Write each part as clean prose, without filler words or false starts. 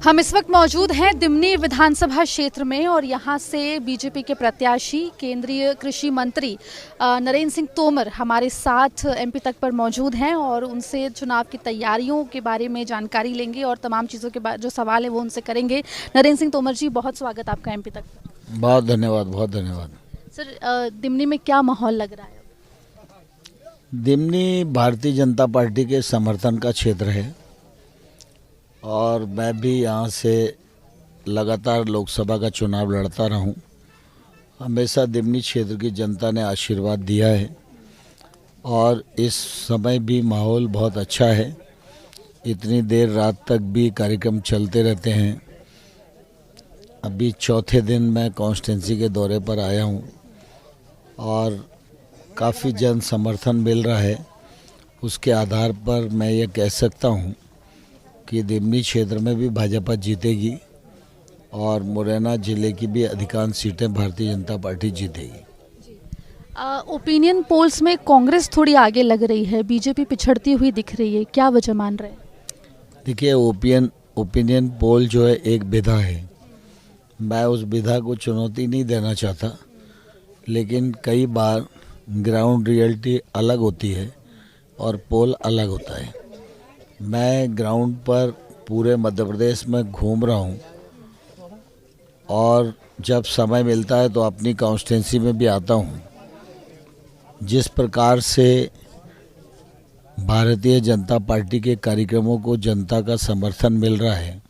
हम इस वक्त मौजूद हैं दिमनी विधानसभा क्षेत्र में और यहाँ से बीजेपी के प्रत्याशी केंद्रीय कृषि मंत्री नरेंद्र सिंह तोमर हमारे साथ एमपी तक पर मौजूद हैं और उनसे चुनाव की तैयारियों के बारे में जानकारी लेंगे और तमाम चीज़ों के जो सवाल है वो उनसे करेंगे। नरेंद्र सिंह तोमर जी, बहुत स्वागत आपका एमपी तक। बहुत धन्यवाद, बहुत धन्यवाद। सर, दिमनी में क्या माहौल लग रहा है? दिमनी भारतीय जनता पार्टी के समर्थन का क्षेत्र है और मैं भी यहाँ से लगातार लोकसभा का चुनाव लड़ता रहा हूँ। हमेशा दिमनी क्षेत्र की जनता ने आशीर्वाद दिया है और इस समय भी माहौल बहुत अच्छा है। इतनी देर रात तक भी कार्यक्रम चलते रहते हैं। अभी चौथे दिन मैं कॉन्स्टिट्यूंसी के दौरे पर आया हूँ और काफ़ी जन समर्थन मिल रहा है। उसके आधार पर मैं ये कह सकता हूँ कि दिमनी क्षेत्र में भी भाजपा जीतेगी और मुरैना जिले की भी अधिकांश सीटें भारतीय जनता पार्टी जीतेगी। ओपिनियन पोल्स में कांग्रेस थोड़ी आगे लग रही है, बीजेपी पिछड़ती हुई दिख रही है, क्या वजह मान रहे हैं? देखिए, ओपिनियन पोल जो है एक विधा है। मैं उस विधा को चुनौती नहीं देना चाहता, लेकिन कई बार ग्राउंड रियलिटी अलग होती है और पोल अलग होता है। मैं ग्राउंड पर पूरे मध्य प्रदेश में घूम रहा हूँ और जब समय मिलता है तो अपनी कॉन्स्टिट्यूंसी में भी आता हूँ। जिस प्रकार से भारतीय जनता पार्टी के कार्यक्रमों को जनता का समर्थन मिल रहा है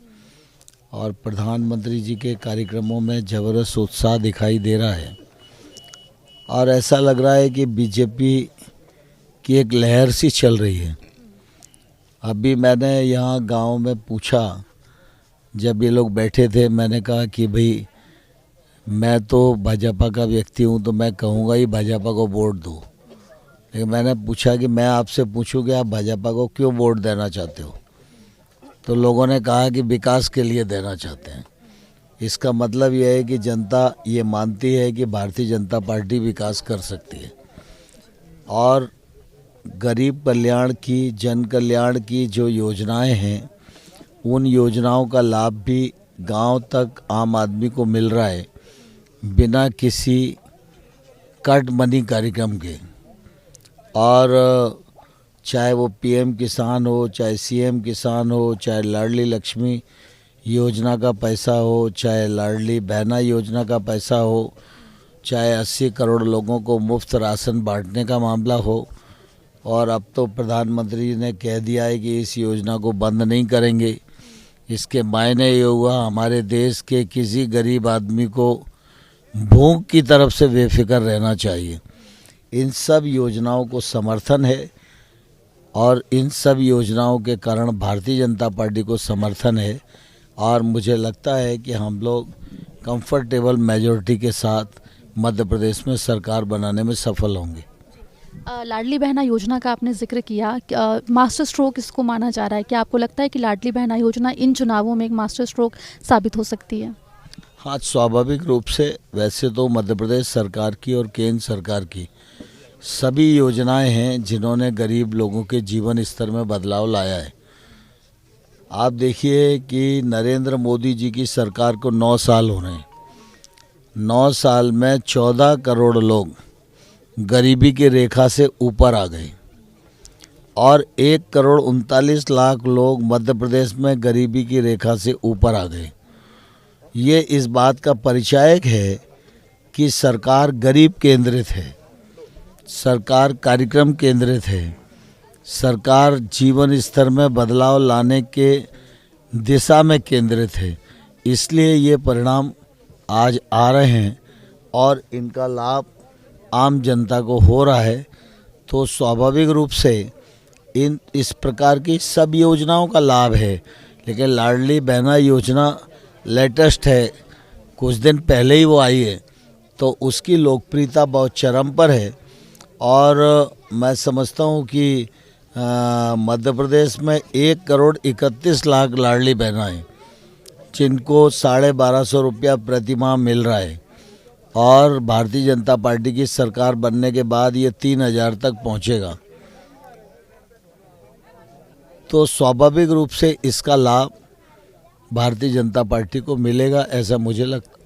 और प्रधानमंत्री जी के कार्यक्रमों में ज़बरदस्त उत्साह दिखाई दे रहा है और ऐसा लग रहा है कि बीजेपी की एक लहर सी चल रही है। अभी मैंने यहाँ गांव में पूछा, जब ये लोग बैठे थे, मैंने कहा कि भाई मैं तो भाजपा का व्यक्ति हूँ तो मैं कहूँगा ही भाजपा को वोट दो, लेकिन मैंने पूछा कि मैं आपसे पूछूँ कि आप भाजपा को क्यों वोट देना चाहते हो, तो लोगों ने कहा कि विकास के लिए देना चाहते हैं। इसका मतलब यह है कि जनता ये मानती है कि भारतीय जनता पार्टी विकास कर सकती है और गरीब कल्याण की, जन कल्याण की जो योजनाएं हैं, उन योजनाओं का लाभ भी गांव तक आम आदमी को मिल रहा है बिना किसी कट मनी कार्यक्रम के। और चाहे वो पीएम किसान हो, चाहे सीएम किसान हो, चाहे लाडली लक्ष्मी योजना का पैसा हो, चाहे लाडली बहना योजना का पैसा हो, चाहे 80 करोड़ लोगों को मुफ्त राशन बांटने का मामला हो, और अब तो प्रधानमंत्री जी ने कह दिया है कि इस योजना को बंद नहीं करेंगे। इसके मायने ये हुआ हमारे देश के किसी गरीब आदमी को भूख की तरफ से बेफिक्र रहना चाहिए। इन सब योजनाओं को समर्थन है और इन सब योजनाओं के कारण भारतीय जनता पार्टी को समर्थन है और मुझे लगता है कि हम लोग कंफर्टेबल मेजॉरिटी के साथ मध्य प्रदेश में सरकार बनाने में सफल होंगे। लाडली बहना योजना का आपने जिक्र किया, मास्टर स्ट्रोक इसको माना जा रहा है। क्या आपको लगता है कि लाडली बहना योजना इन चुनावों में एक मास्टर स्ट्रोक साबित हो सकती है? हाँ, स्वाभाविक रूप से। वैसे तो मध्य प्रदेश सरकार की और केंद्र सरकार की सभी योजनाएं हैं जिन्होंने गरीब लोगों के जीवन स्तर में बदलाव लाया है। आप देखिए कि नरेंद्र मोदी जी की सरकार को 9 साल हो रहे हैं। 9 साल में 14 करोड़ लोग गरीबी की रेखा से ऊपर आ गए और 1 करोड़ 39 लाख लोग मध्य प्रदेश में गरीबी की रेखा से ऊपर आ गए। ये इस बात का परिचायक है कि सरकार गरीब केंद्रित है, सरकार कार्यक्रम केंद्रित है, सरकार जीवन स्तर में बदलाव लाने के दिशा में केंद्रित है। इसलिए ये परिणाम आज आ रहे हैं और इनका लाभ आम जनता को हो रहा है। तो स्वाभाविक रूप से इस प्रकार की सब योजनाओं का लाभ है, लेकिन लाडली बहना योजना लेटेस्ट है, कुछ दिन पहले ही वो आई है, तो उसकी लोकप्रियता बहुत चरम पर है और मैं समझता हूँ कि मध्य प्रदेश में 1 करोड़ 31 लाख लाडली बहना है जिनको 1250 रुपया प्रति माह मिल रहा है और भारतीय जनता पार्टी की सरकार बनने के बाद ये 3000 तक पहुंचेगा। तो स्वाभाविक रूप से इसका लाभ भारतीय जनता पार्टी को मिलेगा, ऐसा मुझे लगता।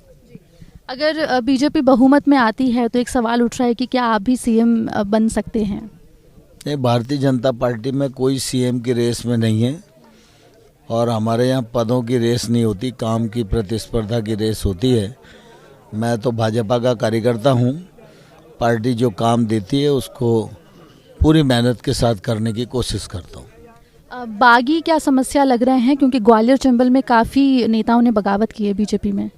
अगर बीजेपी बहुमत में आती है तो एक सवाल उठ रहा है कि क्या आप भी सीएम बन सकते हैं? नहीं, भारतीय जनता पार्टी में कोई सीएम की रेस में नहीं है और हमारे यहाँ पदों की रेस नहीं होती, काम की प्रतिस्पर्धा की रेस होती है। मैं तो भाजपा का कार्यकर्ता हूँ। पार्टी जो काम देती है उसको पूरी मेहनत के साथ करने की कोशिश करता हूँ। बागी क्या समस्या लग रहे हैं, क्योंकि ग्वालियर चंबल में काफ़ी नेताओं ने बगावत की है बीजेपी में?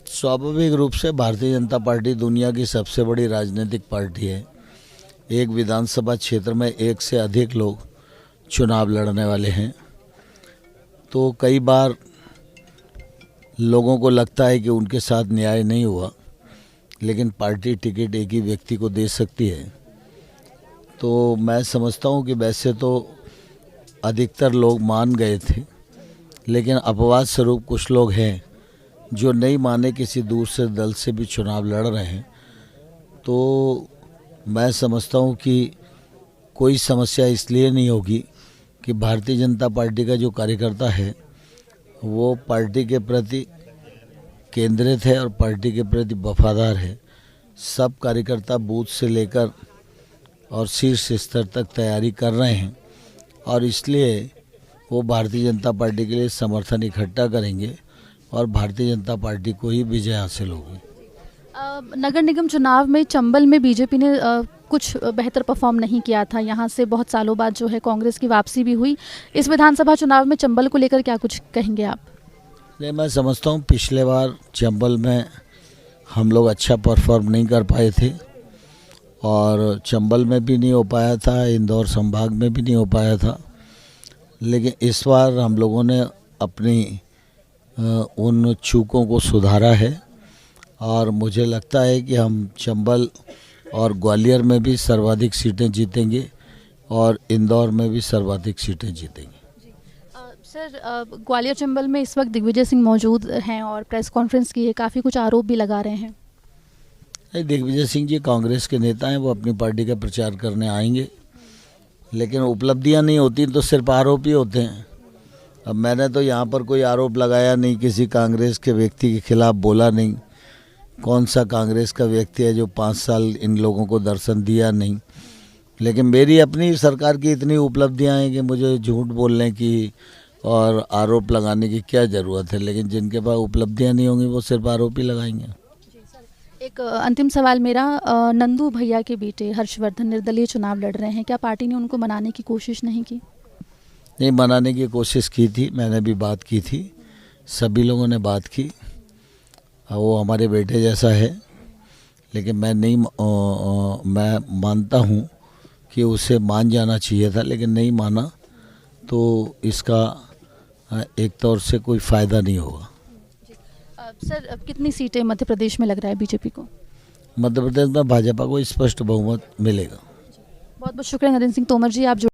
स्वाभाविक रूप से भारतीय जनता पार्टी दुनिया की सबसे बड़ी राजनीतिक पार्टी है। एक विधानसभा क्षेत्र में एक से अधिक लोग चुनाव लड़ने वाले हैं, तो कई बार लोगों को लगता है कि उनके साथ न्याय नहीं हुआ, लेकिन पार्टी टिकट एक ही व्यक्ति को दे सकती है। तो मैं समझता हूँ कि वैसे तो अधिकतर लोग मान गए थे, लेकिन अपवाद स्वरूप कुछ लोग हैं जो नहीं माने, किसी दूसरे दल से भी चुनाव लड़ रहे हैं। तो मैं समझता हूँ कि कोई समस्या इसलिए नहीं होगी कि भारतीय जनता पार्टी का जो कार्यकर्ता है वो पार्टी के प्रति केंद्रित है और पार्टी के प्रति वफादार है। सब कार्यकर्ता बूथ से लेकर और शीर्ष स्तर तक तैयारी कर रहे हैं और इसलिए वो भारतीय जनता पार्टी के लिए समर्थन इकट्ठा करेंगे और भारतीय जनता पार्टी को ही विजय हासिल होगी। नगर निगम चुनाव में चंबल में बीजेपी ने कुछ बेहतर परफॉर्म नहीं किया था। यहाँ से बहुत सालों बाद जो है कांग्रेस की वापसी भी हुई। इस विधानसभा चुनाव में चंबल को लेकर क्या कुछ कहेंगे आप? नहीं, मैं समझता हूँ पिछले बार चंबल में हम लोग अच्छा परफॉर्म नहीं कर पाए थे और चंबल में भी नहीं हो पाया था, इंदौर संभाग में भी नहीं हो पाया था। लेकिन इस बार हम लोगों ने अपनी उन चूकों को सुधारा है और मुझे लगता है कि हम चंबल और ग्वालियर में भी सर्वाधिक सीटें जीतेंगे और इंदौर में भी सर्वाधिक सीटें जीतेंगे। सर, ग्वालियर चंबल में इस वक्त दिग्विजय सिंह मौजूद हैं और प्रेस कॉन्फ्रेंस की है, काफ़ी कुछ आरोप भी लगा रहे हैं। दिग्विजय सिंह जी कांग्रेस के नेता हैं, वो अपनी पार्टी का प्रचार करने आएंगे, लेकिन उपलब्धियां नहीं होती तो सिर्फ आरोप ही होते हैं। अब मैंने तो यहाँ पर कोई आरोप लगाया नहीं, किसी कांग्रेस के व्यक्ति के खिलाफ बोला नहीं। कौन सा कांग्रेस का व्यक्ति है जो 5 साल इन लोगों को दर्शन दिया नहीं। लेकिन मेरी अपनी सरकार की इतनी उपलब्धियां हैं कि मुझे झूठ बोलने की और आरोप लगाने की क्या ज़रूरत है। लेकिन जिनके पास उपलब्धियां नहीं होंगी वो सिर्फ आरोप ही लगाएंगे। एक अंतिम सवाल मेरा, नंदू भैया के बेटे हर्षवर्धन निर्दलीय चुनाव लड़ रहे हैं, क्या पार्टी ने उनको मनाने की कोशिश नहीं की? नहीं, मनाने की कोशिश की थी, मैंने भी बात की थी, सभी लोगों ने बात की। वो हमारे बेटे जैसा है, लेकिन मैं मानता हूँ कि उसे मान जाना चाहिए था, लेकिन नहीं माना तो इसका एक तौर से कोई फ़ायदा नहीं होगा। सर, अब कितनी सीटें मध्य प्रदेश में लग रहा है बीजेपी को? मध्य प्रदेश में भाजपा को स्पष्ट बहुमत मिलेगा। बहुत बहुत शुक्रिया नरेंद्र सिंह तोमर जी, आप